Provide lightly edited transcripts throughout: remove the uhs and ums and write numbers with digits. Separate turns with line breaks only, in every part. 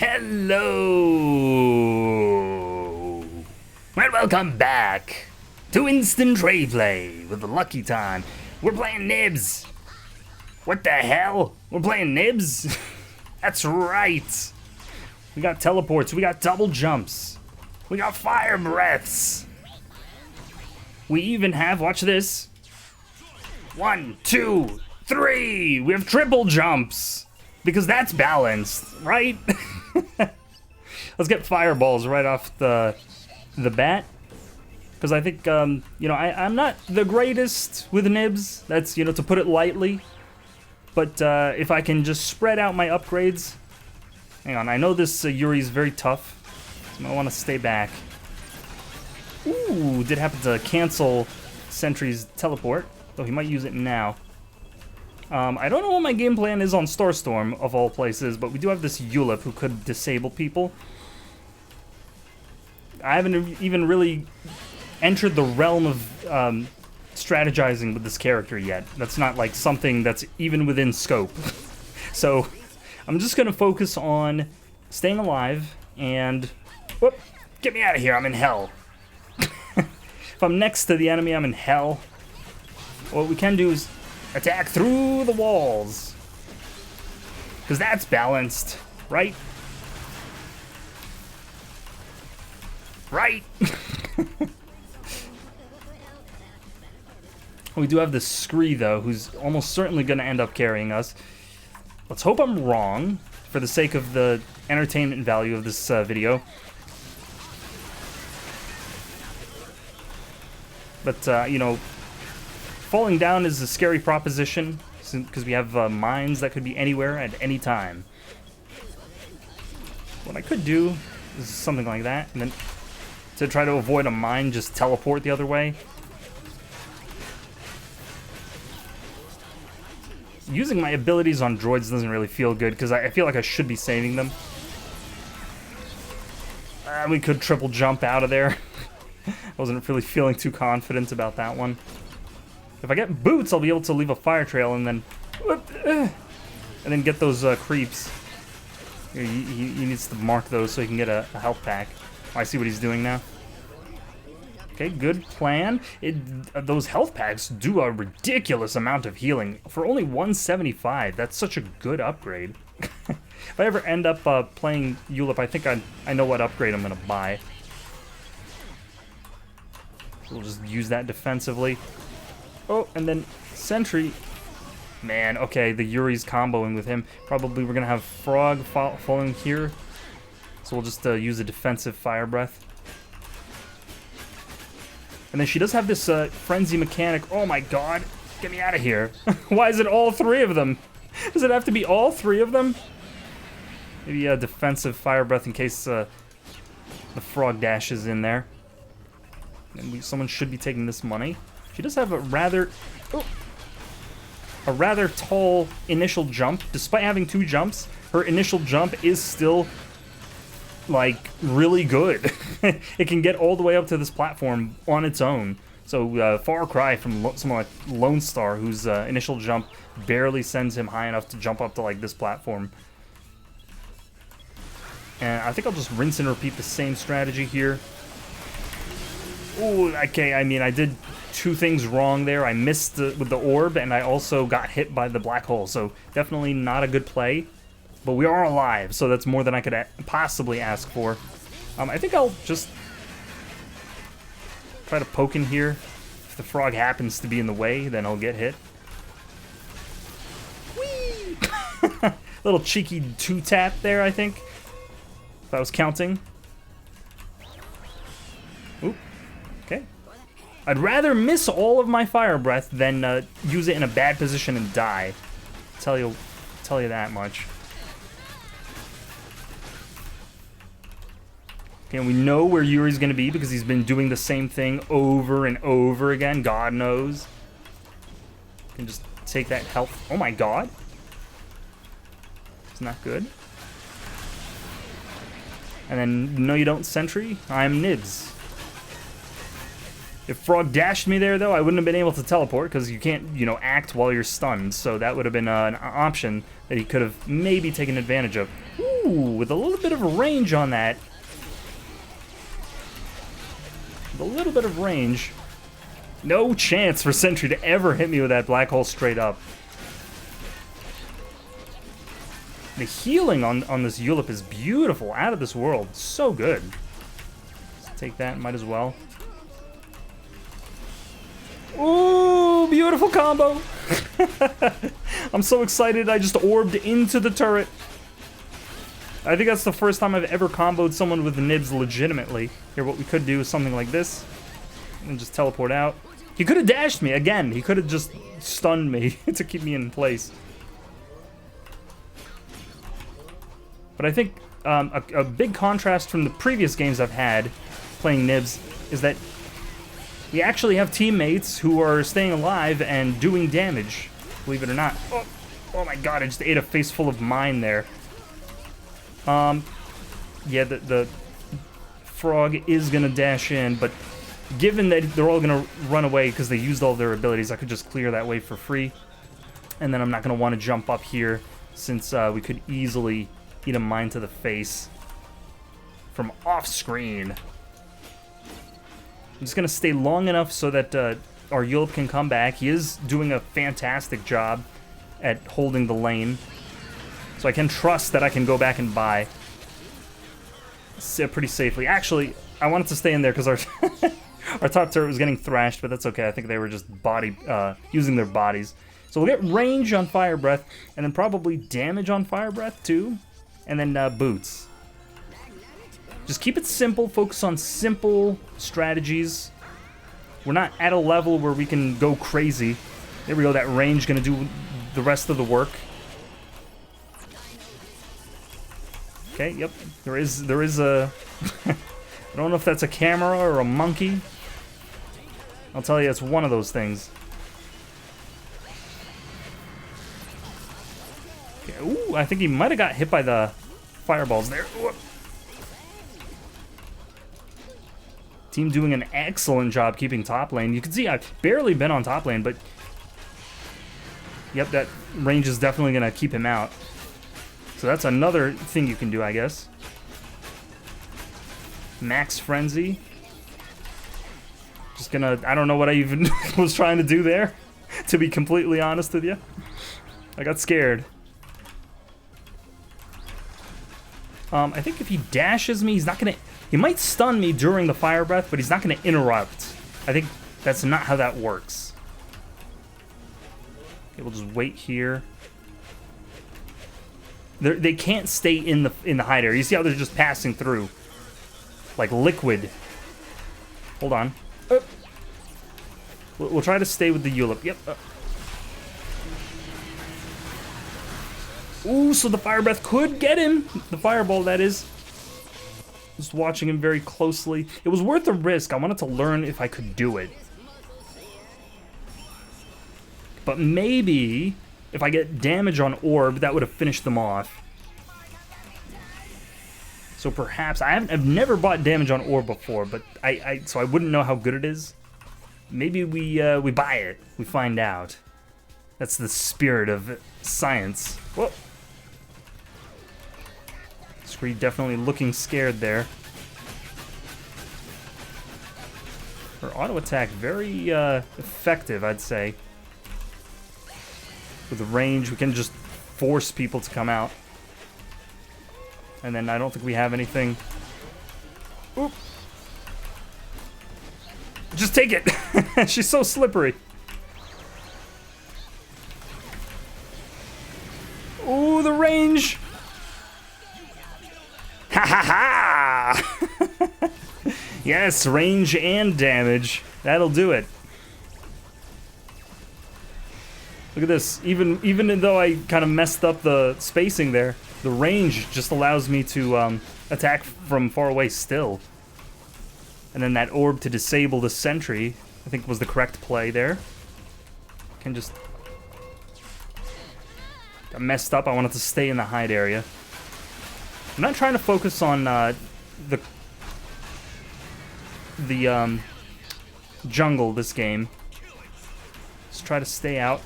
Hello! And welcome back to Instant Raeplay with the Lucky Time. We're playing Nibs. What the hell? We're playing Nibs? That's right. We got teleports, we got double jumps, we got fire breaths. We even have, watch this. 1, 2, 3. We have triple jumps. Because that's balanced, right? Let's get fireballs right off the bat. Because I think, I'm not the greatest with nibs. That's, to put it lightly. But if I can just spread out my upgrades. Hang on, I know this Yuri's very tough. So I want to stay back. Ooh, did happen to cancel Sentry's teleport. Though he might use it now. I don't know what my game plan is on Starstorm, of all places, but we do have this Ulip who could disable people. I haven't even really entered the realm of strategizing with this character yet. That's not like something that's even within scope. So I'm just going to focus on staying alive and... Whoop! Get me out of here, I'm in hell. If I'm next to the enemy, I'm in hell. What we can do is attack through the walls. Because that's balanced, right? Right? We do have the Scree, though, who's almost certainly going to end up carrying us. Let's hope I'm wrong, for the sake of the entertainment value of this video. But, falling down is a scary proposition, because we have mines that could be anywhere at any time. What I could do is something like that, and then to try to avoid a mine, just teleport the other way. Using my abilities on droids doesn't really feel good, because I feel like I should be saving them. We could triple jump out of there. I wasn't really feeling too confident about that one. If I get boots, I'll be able to leave a fire trail and then get those creeps. He needs to mark those so he can get a health pack. Oh, I see what he's doing now. Okay, good plan. Those health packs do a ridiculous amount of healing for only 175. That's such a good upgrade. If I ever end up playing Ulip, I think I know what upgrade I'm gonna buy. So we'll just use that defensively. Oh, and then Sentry. Man, okay, the Yuri's comboing with him. Probably we're going to have Frog falling here. So we'll just use a defensive Fire Breath. And then she does have this Frenzy mechanic. Oh my god, get me out of here. Why is it all three of them? Does it have to be all three of them? Maybe a defensive Fire Breath in case the Frog Dash is in there. And someone should be taking this money. She does have a rather tall initial jump. Despite having 2 jumps, her initial jump is still, like, really good. It can get all the way up to this platform on its own. So, far cry from someone like Lone Star, whose initial jump barely sends him high enough to jump up to, like, this platform. And I think I'll just rinse and repeat the same strategy here. Ooh, okay, I mean, I did 2 things wrong there. I missed with the orb, and I also got hit by the black hole, so definitely not a good play. But we are alive, so that's more than I could possibly ask for. I think I'll just try to poke in here. If the frog happens to be in the way, then I'll get hit. Whee! Little cheeky 2-tap there, I think. If I was counting. Oop. Okay. I'd rather miss all of my fire breath than use it in a bad position and die. Tell you that much. Okay, and we know where Yuri's gonna be because he's been doing the same thing over and over again. God knows. Can just take that health. Oh my god. It's not good. And then, no you don't Sentry. I'm Nibs. If Frog dashed me there, though, I wouldn't have been able to teleport, because you can't, act while you're stunned, so that would have been an option that he could have maybe taken advantage of. Ooh, Ooh, with a little bit of a range on that. With a little bit of range. No chance for Sentry to ever hit me with that black hole straight up. The healing on this Ulip is beautiful, out of this world. So good. Let's take that, might as well. Ooh, beautiful combo. I'm so excited, I just orbed into the turret. I think that's the first time I've ever comboed someone with nibs legitimately. Here, what we could do is something like this. And just teleport out. He could have dashed me, again. He could have just stunned me to keep me in place. But I think a big contrast from the previous games I've had playing nibs is that we actually have teammates who are staying alive and doing damage, believe it or not. Oh my god, I just ate a face full of mine there. Yeah, the frog is gonna dash in, but given that they're all gonna run away because they used all their abilities, I could just clear that way for free. And then I'm not gonna want to jump up here since we could easily eat a mine to the face from off screen. I'm just gonna stay long enough so that our Ulip can come back. He is doing a fantastic job at holding the lane, so I can trust that I can go back and buy pretty safely. Actually, I wanted to stay in there because our our top turret was getting thrashed, but that's okay. I think they were just using their bodies. So we'll get range on Fire Breath, and then probably damage on Fire Breath too, and then boots. Just keep it simple, focus on simple strategies. We're not at a level where we can go crazy. There we go, that range gonna do the rest of the work. Okay, yep, there is a... I don't know if that's a camera or a monkey. I'll tell you, it's one of those things. Okay, ooh, I think he might have got hit by the fireballs there. Ooh. Team doing an excellent job keeping top lane. You can see I've barely been on top lane, but... Yep, that range is definitely going to keep him out. So that's another thing you can do, I guess. Max Frenzy. Just gonna... I don't know what I even was trying to do there, to be completely honest with you. I got scared. I think if he dashes me, he's not gonna... He might stun me during the Fire Breath, but he's not gonna interrupt. I think that's not how that works. Okay, we'll just wait here. They can't stay in the hide area. You see how they're just passing through, like liquid. Hold on. We'll try to stay with the Ulip. Yep. Ooh, so the Fire Breath could get him. The Fireball, that is. Just watching him very closely. It was worth the risk. I wanted to learn if I could do it. But maybe if I get damage on Orb, that would have finished them off. So perhaps I've never bought damage on Orb before, but so I wouldn't know how good it is. Maybe we buy it. We find out. That's the spirit of science. Whoa. Scree definitely looking scared there. Her auto attack very effective, I'd say. With the range, we can just force people to come out. And then I don't think we have anything. Oop. Just take it. She's so slippery. Ooh, the range. Ha ha ha! Yes, range and damage. That'll do it. Look at this. Even though I kind of messed up the spacing there, the range just allows me to attack from far away still. And then that orb to disable the sentry, I think was the correct play there. Can just... Got messed up. I wanted to stay in the hide area. I'm not trying to focus on the jungle this game. Just try to stay out.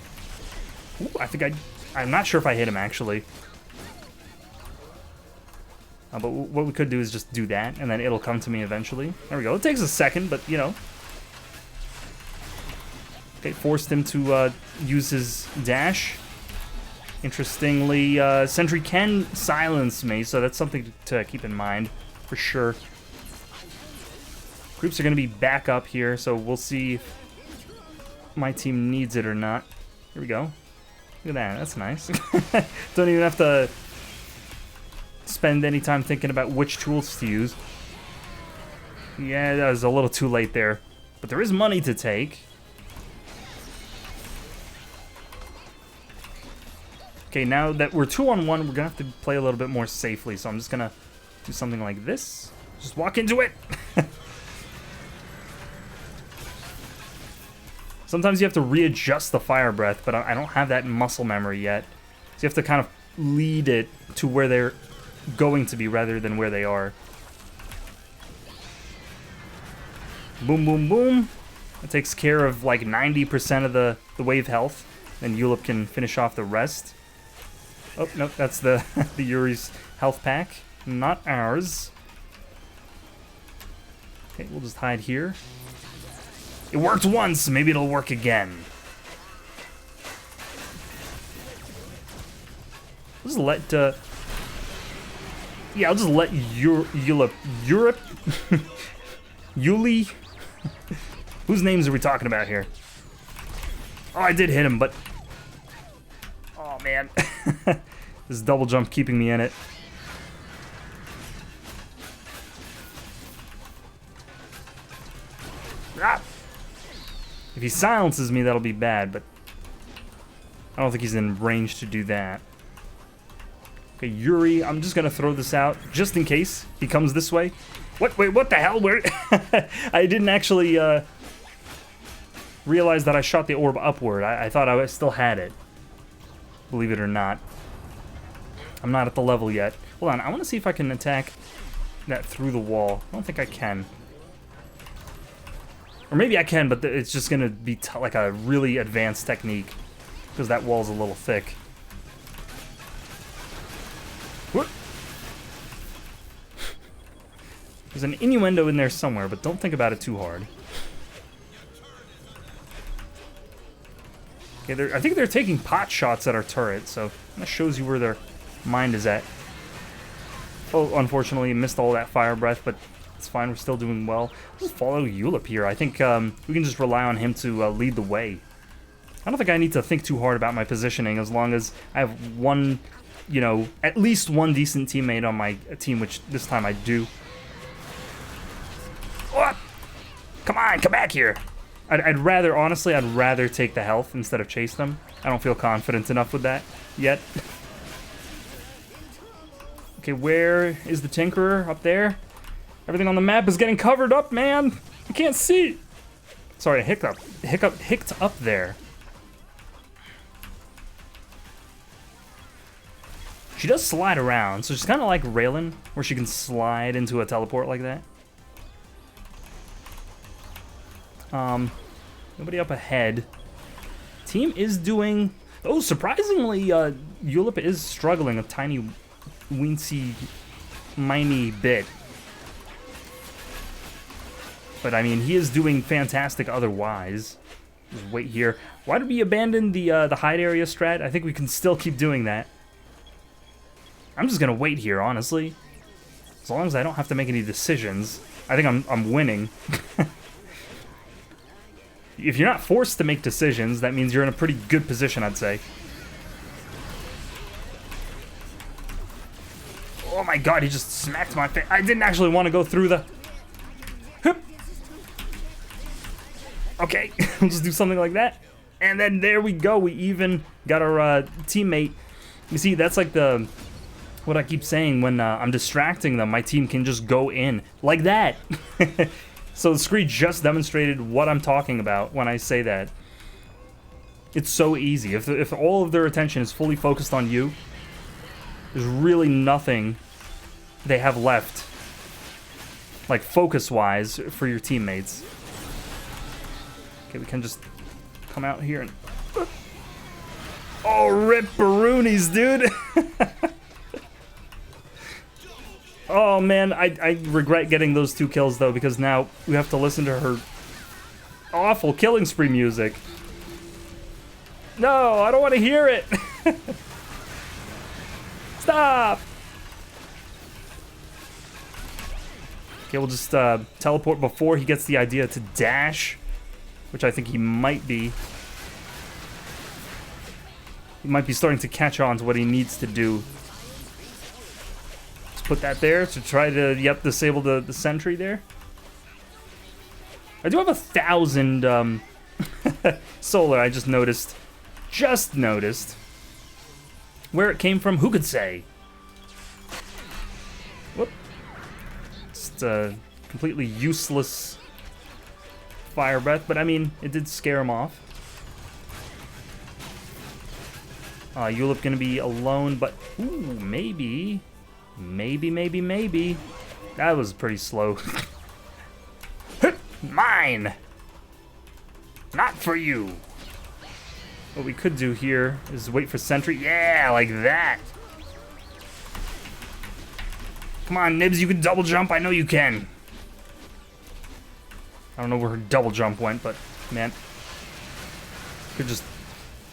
Ooh, I think I'm not sure if I hit him, actually. But what we could do is just do that, and then it'll come to me eventually. There we go. It takes a second, but, you know. Okay, forced him to use his dash. Interestingly, Sentry can silence me, so that's something to keep in mind, for sure. Groups are going to be back up here, so we'll see if my team needs it or not. Here we go. Look at that. That's nice. Don't even have to spend any time thinking about which tools to use. Yeah, that was a little too late there. But there is money to take. Okay, now that we're 2-on-1, we're going to have to play a little bit more safely. So I'm just going to do something like this. Just walk into it. Sometimes you have to readjust the fire breath, but I don't have that muscle memory yet. So you have to kind of lead it to where they're going to be rather than where they are. Boom, boom, boom. That takes care of like 90% of the wave health. Then Yulip can finish off the rest. Oh, nope, that's the Yuri's health pack, not ours. Okay, we'll just hide here. It worked once, maybe it'll work again. I'll just let, yeah, I'll just let Yuli. Whose names are we talking about here? Oh, I did hit him, but... Oh, man. This double jump keeping me in it. Ah! If he silences me, that'll be bad, but... I don't think he's in range to do that. Okay, Yuri, I'm just gonna throw this out, just in case he comes this way. What? Wait, what the hell? Where? I didn't actually, realize that I shot the orb upward. I thought I still had it. Believe it or not. I'm not at the level yet. Hold on, I want to see if I can attack that through the wall. I don't think I can. Or maybe I can, but it's just going to be like a really advanced technique. Because that wall's a little thick. What? There's an innuendo in there somewhere, but don't think about it too hard. Okay, I think they're taking pot shots at our turret, so that shows you where their mind is at. Oh, unfortunately, missed all that fire breath, but it's fine. We're still doing well. Just follow Yulip here. I think we can just rely on him to lead the way. I don't think I need to think too hard about my positioning as long as I have one, you know, at least one decent teammate on my team, which this time I do. What? Come on, come back here. I'd rather, honestly, I'd rather take the health instead of chase them. I don't feel confident enough with that yet. Okay, where is the Tinkerer? Up there? Everything on the map is getting covered up, man. I can't see. Sorry, hicked up there. She does slide around, so she's kind of like Raylan, where she can slide into a teleport like that. Nobody up ahead. Team is doing... Oh, surprisingly, Yulip is struggling a tiny, weensy, miney bit. But, I mean, he is doing fantastic otherwise. Just wait here. Why did we abandon the hide area strat? I think we can still keep doing that. I'm just gonna wait here, honestly. As long as I don't have to make any decisions. I think I'm winning. If you're not forced to make decisions, that means you're in a pretty good position, I'd say. Oh my god, he just smacked my face. I didn't actually want to go through the... Okay, we'll just do something like that. And then there we go. We even got our teammate. You see, that's like the... What I keep saying when I'm distracting them, my team can just go in. Like that. So the screen just demonstrated what I'm talking about when I say that. It's so easy. If all of their attention is fully focused on you, there's really nothing they have left, like focus-wise, for your teammates. Okay, we can just come out here and... Oh, rip Baroonies, dude! Oh man, I regret getting those 2 kills though, because now we have to listen to her awful killing spree music. No, I don't want to hear it. Stop. Okay, we'll just teleport before he gets the idea to dash, which I think he might be. He might be starting to catch on to what he needs to do. Let's put that there to try to, yep, disable the sentry there. I do have 1,000 solar, I just noticed. Just noticed. Where it came from, who could say? Whoop. Just completely useless fire breath, but I mean, it did scare him off. Yulip gonna be alone, but ooh, maybe. That was pretty slow. Mine! Not for you! What we could do here is wait for sentry. Yeah, like that! Come on, Nibs, you can double jump. I know you can. I don't know where her double jump went, but man. Could just,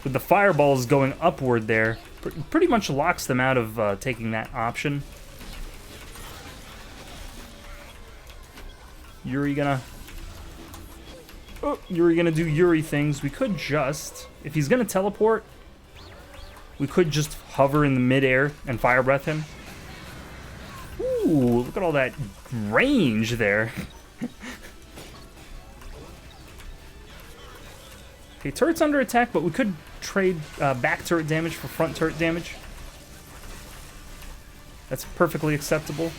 with the fireballs going upward there, pretty much locks them out of taking that option. Yuri gonna do Yuri things. We could just, if he's gonna teleport, we could just hover in the midair and fire breath him. Ooh, look at all that range there. Okay, turret's under attack, but we could trade back turret damage for front turret damage. That's perfectly acceptable.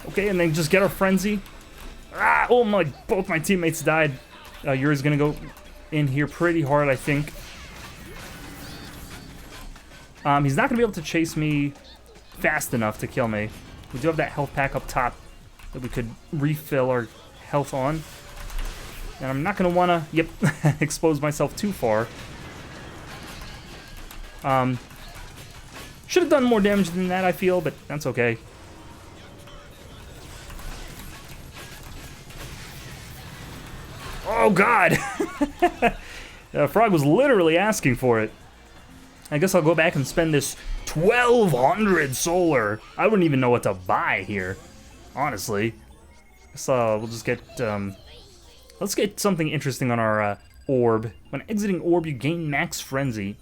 Okay, and then just get our frenzy. Ah, oh my, both my teammates died. Yuri's gonna go in here pretty hard, I think. He's not gonna be able to chase me fast enough to kill me. We do have that health pack up top that we could refill our health on. And I'm not gonna wanna, yep, expose myself too far. Should have done more damage than that, I feel, but that's okay. Oh god! Frog was literally asking for it. I guess I'll go back and spend this 1,200 solar. I wouldn't even know what to buy here, honestly. So we'll just get, let's get something interesting on our orb. When exiting orb, you gain max frenzy.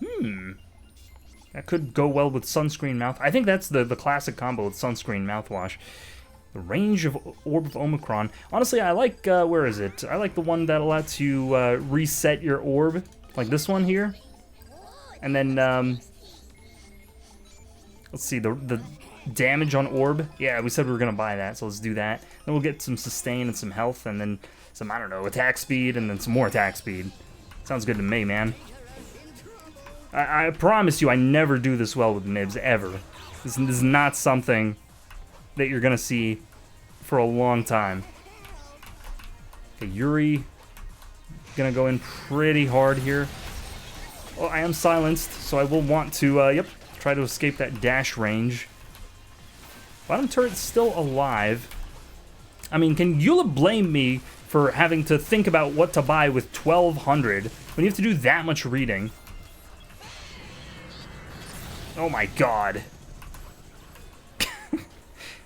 That could go well with sunscreen mouth. I think that's the classic combo with sunscreen mouthwash. The range of Orb of Omicron. Honestly, I like, where is it? I like the one that lets you reset your orb, like this one here. And then, let's see, the damage on orb. Yeah, we said we were going to buy that, so let's do that. Then we'll get some sustain and some health, and then some, I don't know, attack speed, and then some more attack speed. Sounds good to me, man. I promise you, I never do this well with Nibs, ever. This is not something that you're gonna see for a long time. Okay, Yuri gonna go in pretty hard here. Oh, I am silenced, so I will want to, yep, try to escape that dash range. Bottom turret's still alive. I mean, can Eula blame me for having to think about what to buy with 1,200 when you have to do that much reading? Oh my god.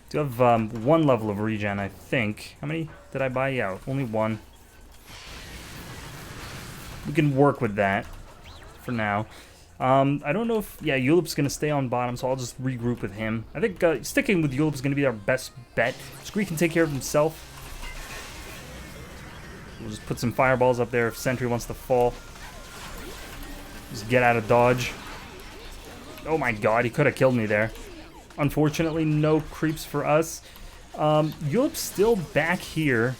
Do have one level of regen, I think. How many did I buy? Yeah, only one. We can work with that for now. I don't know if, yeah, Eulip's going to stay on bottom, so I'll just regroup with him. I think sticking with Eulip is going to be our best bet. Scree can take care of himself. We'll just put some fireballs up there if Sentry wants to fall. Just get out of dodge. Oh my god, he could have killed me there. Unfortunately, no creeps for us. Eulip's still back here.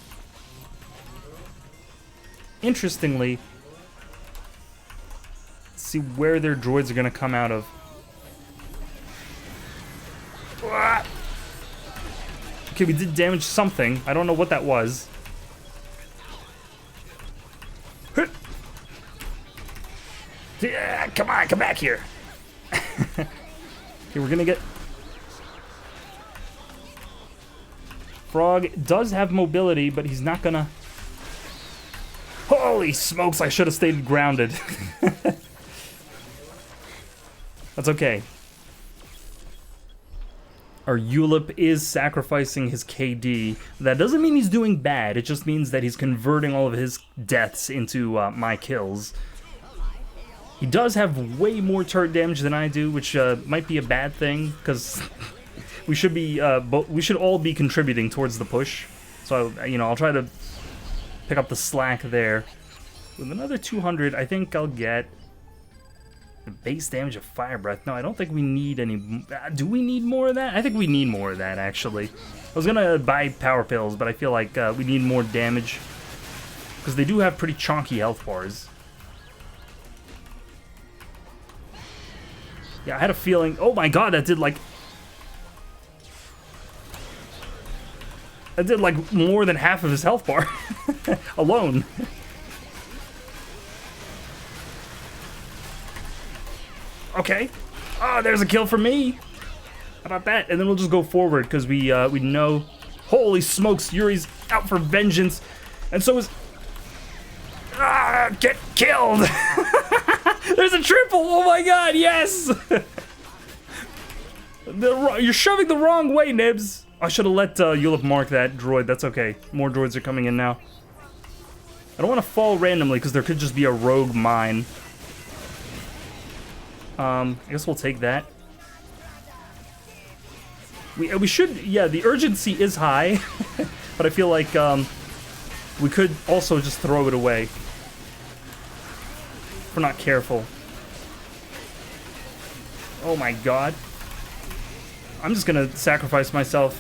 Interestingly, let's see where their droids are going to come out of. Okay, we did damage something. I don't know what that was. Yeah, come on, come back here. Okay, we're gonna get... Frog does have mobility, but he's not gonna... Holy smokes, I should have stayed grounded. That's okay. Our Ulip is sacrificing his KD. That doesn't mean he's doing bad, it just means that he's converting all of his deaths into my kills. He does have way more turret damage than I do, which might be a bad thing, because we should be, we should all be contributing towards the push. So, you know, I'll try to pick up the slack there. With another 200, I think I'll get the base damage of Fire Breath. No, I don't think we need any... do we need more of that? I think we need more of that, actually. I was gonna buy Power Pills, but I feel like we need more damage. Because they do have pretty chonky health bars. Yeah, I had a feeling... Oh my god, that did like... That did like more than half of his health bar. Alone. Okay. Oh, there's a kill for me. How about that? And then we'll just go forward, because we know... Holy smokes, Yuri's out for vengeance. And so is... Ah, get killed! There's a triple! Oh my god, yes! You're shoving the wrong way, Nibs. I should have let Ulip mark that droid. That's okay. More droids are coming in now. I don't want to fall randomly, because there could just be a rogue mine. I guess we'll take that. We should... Yeah, the urgency is high. But I feel like we could also just throw it away. If we're not careful. Oh my god. I'm just gonna sacrifice myself.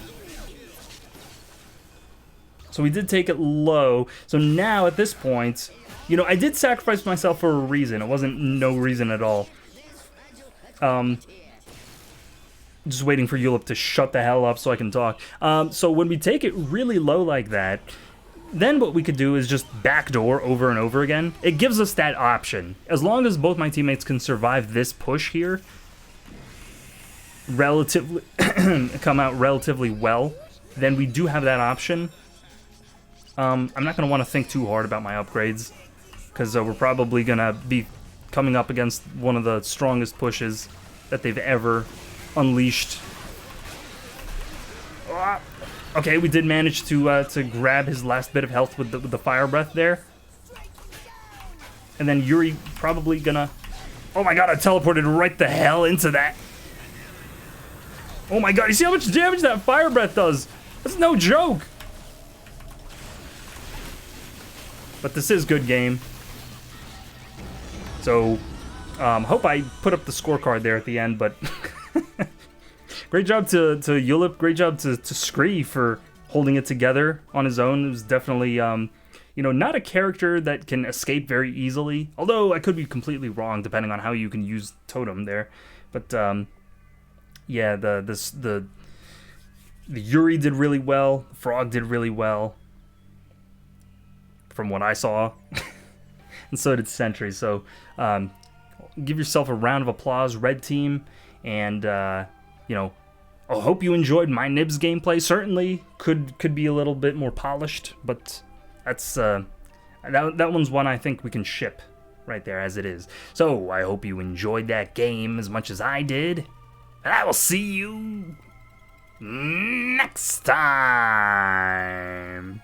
So we did take it low. So now, at this point... You know, I did sacrifice myself for a reason. It wasn't no reason at all. Just waiting for Ulip to shut the hell up so I can talk. So when we take it really low like that... Then what we could do is just backdoor over and over again. It gives us that option. As long as both my teammates can survive this push here, relatively come out relatively well, then we do have that option. I'm not going to want to think too hard about my upgrades, because we're probably going to be coming up against one of the strongest pushes that they've ever unleashed. Okay, we did manage to grab his last bit of health with the Fire Breath there. And then Yuri probably gonna... Oh my god, I teleported right the hell into that. Oh my god, you see how much damage that Fire Breath does? That's no joke. But this is good game. So, hope I put up the scorecard there at the end, but... Great job to Ulip, great job to Scree for holding it together on his own. It was definitely, you know, not a character that can escape very easily. Although I could be completely wrong depending on how you can use Totem there. But, yeah, the Yuri did really well. The Frog did really well. From what I saw. And so did Sentry. So, give yourself a round of applause, Red Team. And, you know, I hope you enjoyed my Nibs gameplay. Certainly could be a little bit more polished, but that's that one's one I think we can ship right there as it is. So I hope you enjoyed that game as much as I did, and I will see you next time.